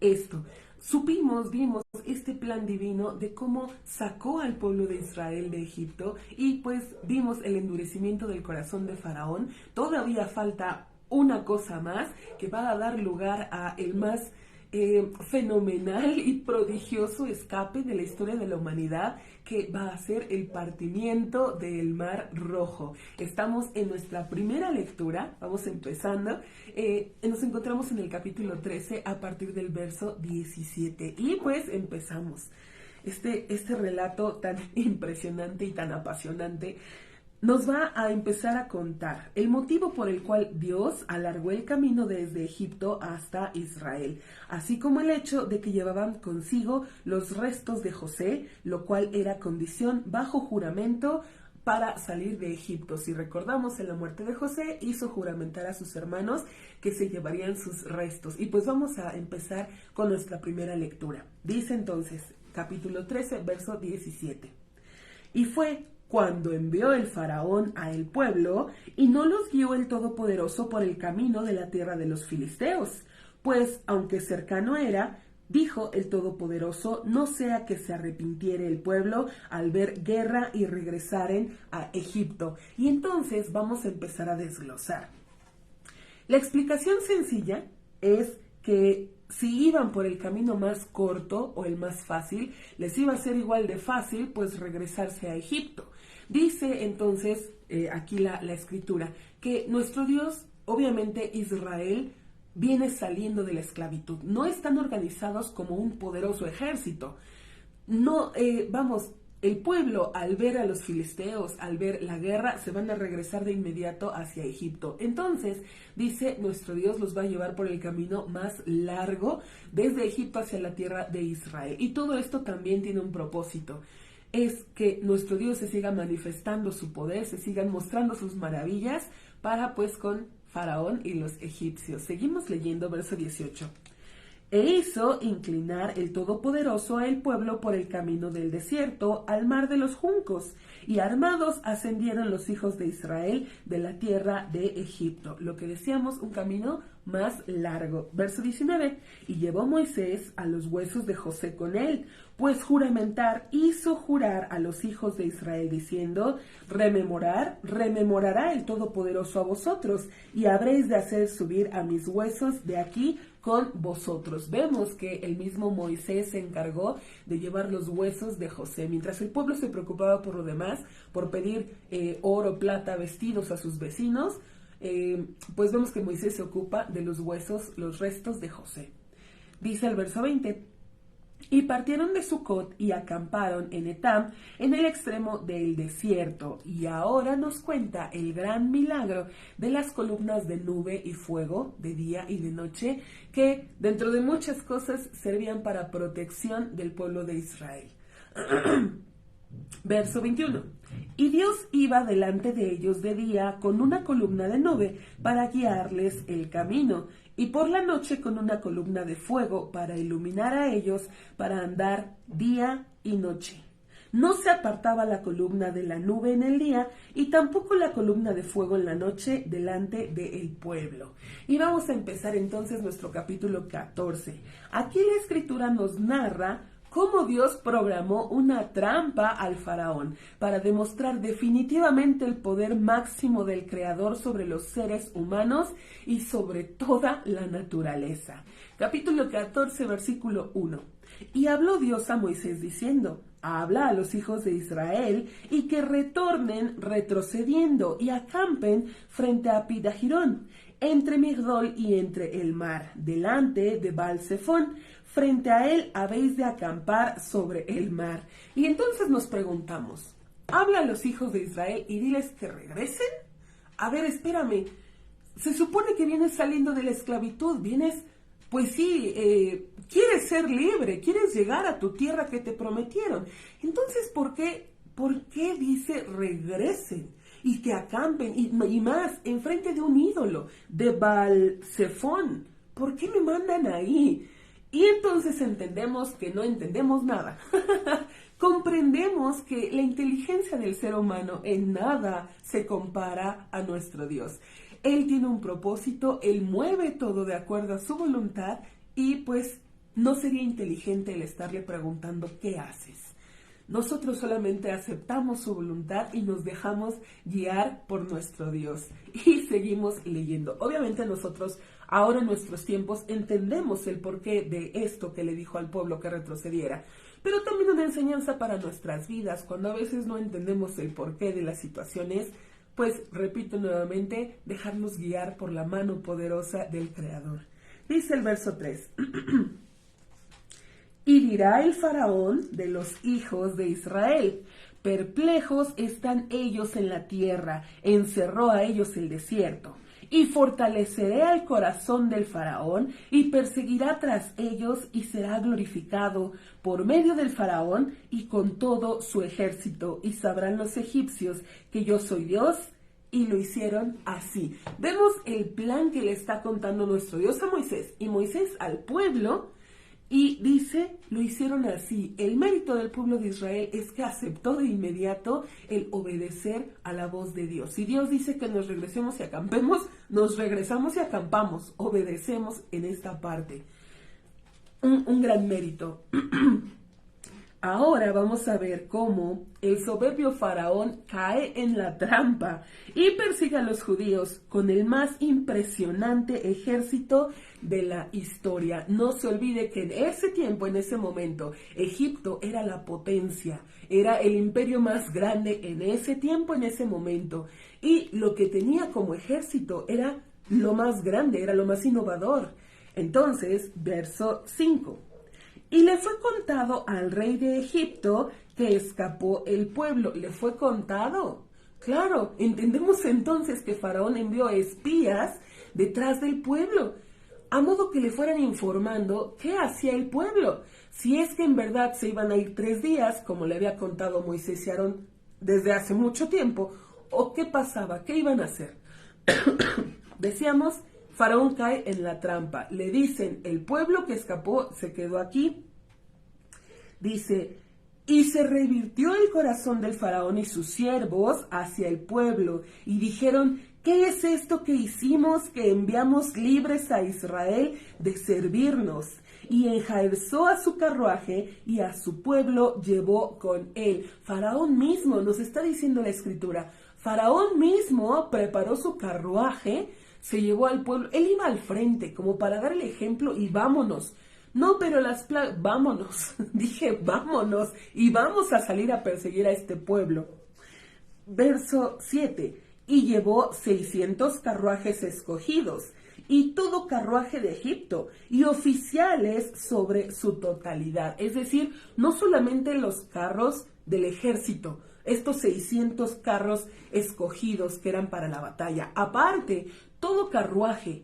esto. Vimos este plan divino de cómo sacó al pueblo de Israel de Egipto y pues vimos el endurecimiento del corazón de Faraón. Todavía falta una cosa más que va a dar lugar a el más fenomenal y prodigioso escape de la historia de la humanidad, que va a ser el partimiento del Mar Rojo. Estamos en nuestra primera lectura, vamos empezando, nos encontramos en el capítulo 13 a partir del verso 17 y pues empezamos. Este relato tan impresionante y tan apasionante nos va a empezar a contar el motivo por el cual Dios alargó el camino desde Egipto hasta Israel, así como el hecho de que llevaban consigo los restos de José, lo cual era condición bajo juramento para salir de Egipto. Si recordamos, en la muerte de José hizo juramentar a sus hermanos que se llevarían sus restos. Y pues vamos a empezar con nuestra primera lectura. Dice entonces, capítulo 13, verso 17. Y fue cuando envió el faraón a el pueblo, y no los guió el Todopoderoso por el camino de la tierra de los filisteos, pues aunque cercano era, dijo el Todopoderoso, no sea que se arrepintiere el pueblo al ver guerra y regresaren a Egipto. Y entonces vamos a empezar a desglosar. La explicación sencilla es que si iban por el camino más corto o el más fácil, les iba a ser igual de fácil pues regresarse a Egipto. Dice entonces aquí la escritura que nuestro Dios, obviamente Israel, viene saliendo de la esclavitud. No están organizados como un poderoso ejército. No, el pueblo al ver a los filisteos, al ver la guerra, se van a regresar de inmediato hacia Egipto. Entonces, dice, nuestro Dios los va a llevar por el camino más largo desde Egipto hacia la tierra de Israel. Y todo esto también tiene un propósito. Es que nuestro Dios se siga manifestando su poder, se sigan mostrando sus maravillas para pues con Faraón y los egipcios. Seguimos leyendo verso 18. E hizo inclinar el Todopoderoso a el pueblo por el camino del desierto, al mar de los juncos, y armados ascendieron los hijos de Israel de la tierra de Egipto. Lo que decíamos, un camino más largo. Verso 19. Y llevó Moisés a los huesos de José con él, pues hizo jurar a los hijos de Israel, diciendo, rememorará el Todopoderoso a vosotros, y habréis de hacer subir a mis huesos de aquí con vosotros. Vemos que el mismo Moisés se encargó de llevar los huesos de José, mientras el pueblo se preocupaba por lo demás, por pedir oro, plata, vestidos a sus vecinos, pues vemos que Moisés se ocupa de los huesos, los restos de José. Dice el verso 20, y partieron de Sucot y acamparon en Etam, en el extremo del desierto. Y ahora nos cuenta el gran milagro de las columnas de nube y fuego de día y de noche, que dentro de muchas cosas servían para protección del pueblo de Israel. Verso 21. Y Dios iba delante de ellos de día con una columna de nube para guiarles el camino, y por la noche con una columna de fuego para iluminar a ellos, para andar día y noche. No se apartaba la columna de la nube en el día, y tampoco la columna de fuego en la noche delante del pueblo. Y vamos a empezar entonces nuestro capítulo 14. Aquí la escritura nos narra cómo Dios programó una trampa al faraón para demostrar definitivamente el poder máximo del Creador sobre los seres humanos y sobre toda la naturaleza. Capítulo 14, versículo 1. Y habló Dios a Moisés diciendo, habla a los hijos de Israel y que retornen retrocediendo y acampen frente a Pidahirón, entre Migdol y entre el mar, delante de Baal-Zephón. Frente a él habéis de acampar sobre el mar. Y entonces nos preguntamos, habla a los hijos de Israel y diles que regresen. A ver, espérame, se supone que vienes saliendo de la esclavitud, pues sí, quieres ser libre, quieres llegar a tu tierra que te prometieron. Entonces, ¿por qué dice regresen y que acampen y más enfrente de un ídolo, de Baal-Zephón? ¿Por qué me mandan ahí? Y entonces entendemos que no entendemos nada. Comprendemos que la inteligencia del ser humano en nada se compara a nuestro Dios. Él tiene un propósito, Él mueve todo de acuerdo a su voluntad y pues no sería inteligente el estarle preguntando ¿qué haces? Nosotros solamente aceptamos su voluntad y nos dejamos guiar por nuestro Dios y seguimos leyendo. Obviamente nosotros ahora en nuestros tiempos entendemos el porqué de esto que le dijo al pueblo que retrocediera, pero también una enseñanza para nuestras vidas. Cuando a veces no entendemos el porqué de las situaciones, pues repito nuevamente, dejarnos guiar por la mano poderosa del Creador. Dice el verso 3. Y dirá el faraón de los hijos de Israel: perplejos están ellos en la tierra, encerró a ellos el desierto. Y fortaleceré al corazón del faraón, y perseguirá tras ellos, y será glorificado por medio del faraón y con todo su ejército. Y sabrán los egipcios que yo soy Dios. Y lo hicieron así. Vemos el plan que le está contando nuestro Dios a Moisés, y Moisés al pueblo. Y dice, lo hicieron así. El mérito del pueblo de Israel es que aceptó de inmediato el obedecer a la voz de Dios. Si Dios dice que nos regresemos y acampemos, nos regresamos y acampamos. Obedecemos en esta parte. Un gran mérito. Ahora vamos a ver cómo el soberbio faraón cae en la trampa y persigue a los judíos con el más impresionante ejército de la historia. No se olvide que en ese tiempo, en ese momento, Egipto era la potencia, era el imperio más grande en ese tiempo, en ese momento. Y lo que tenía como ejército era lo más grande, era lo más innovador. Entonces, verso 5. Y le fue contado al rey de Egipto que escapó el pueblo. ¿Le fue contado? Claro, entendemos entonces que Faraón envió espías detrás del pueblo, a modo que le fueran informando qué hacía el pueblo. Si es que en verdad se iban a ir 3 días, como le había contado Moisés y Aarón desde hace mucho tiempo, o qué pasaba, qué iban a hacer. Decíamos, Faraón cae en la trampa. Le dicen, el pueblo que escapó se quedó aquí. Dice, y se revirtió el corazón del faraón y sus siervos hacia el pueblo, y dijeron, ¿qué es esto que hicimos, que enviamos libres a Israel de servirnos? Y enjaezó a su carruaje y a su pueblo llevó con él. Faraón mismo, nos está diciendo la escritura, Faraón mismo preparó su carruaje, se llevó al pueblo, él iba al frente como para dar el ejemplo y vámonos. No, pero vámonos, dije vámonos y vamos a salir a perseguir a este pueblo. Verso 7, y llevó 600 carruajes escogidos y todo carruaje de Egipto y oficiales sobre su totalidad. Es decir, no solamente los carros del ejército, estos 600 carros escogidos que eran para la batalla. Aparte, todo carruaje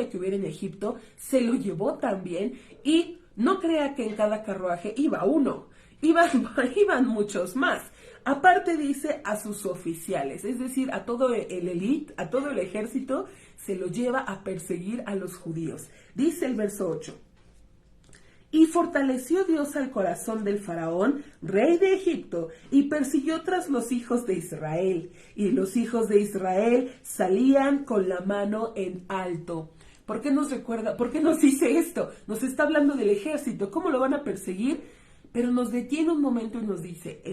que hubiera en Egipto se lo llevó también, y no crea que en cada carruaje iba uno, iban muchos más. Aparte dice a sus oficiales, es decir, a todo el elite, a todo el ejército, se lo lleva a perseguir a los judíos. Dice el verso 8. Y fortaleció Dios al corazón del faraón, rey de Egipto, y persiguió tras los hijos de Israel. Y los hijos de Israel salían con la mano en alto. ¿Por qué nos recuerda? ¿Por qué nos dice esto? Nos está hablando del ejército. ¿Cómo lo van a perseguir? Pero nos detiene un momento y nos dice,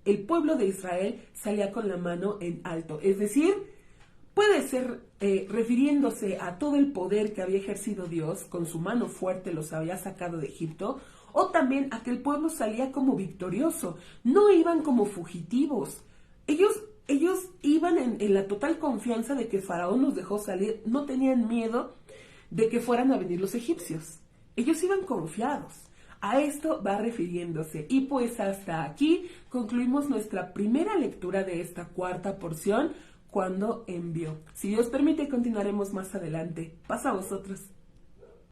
el pueblo de Israel salía con la mano en alto. Es decir, puede ser refiriéndose a todo el poder que había ejercido Dios, con su mano fuerte los había sacado de Egipto, o también a que el pueblo salía como victorioso, no iban como fugitivos. Ellos iban en la total confianza de que Faraón los dejó salir, no tenían miedo de que fueran a venir los egipcios. Ellos iban confiados. A esto va refiriéndose. Y pues hasta aquí concluimos nuestra primera lectura de esta cuarta porción, cuando envió. Si Dios permite, continuaremos más adelante. Pasa a vosotros.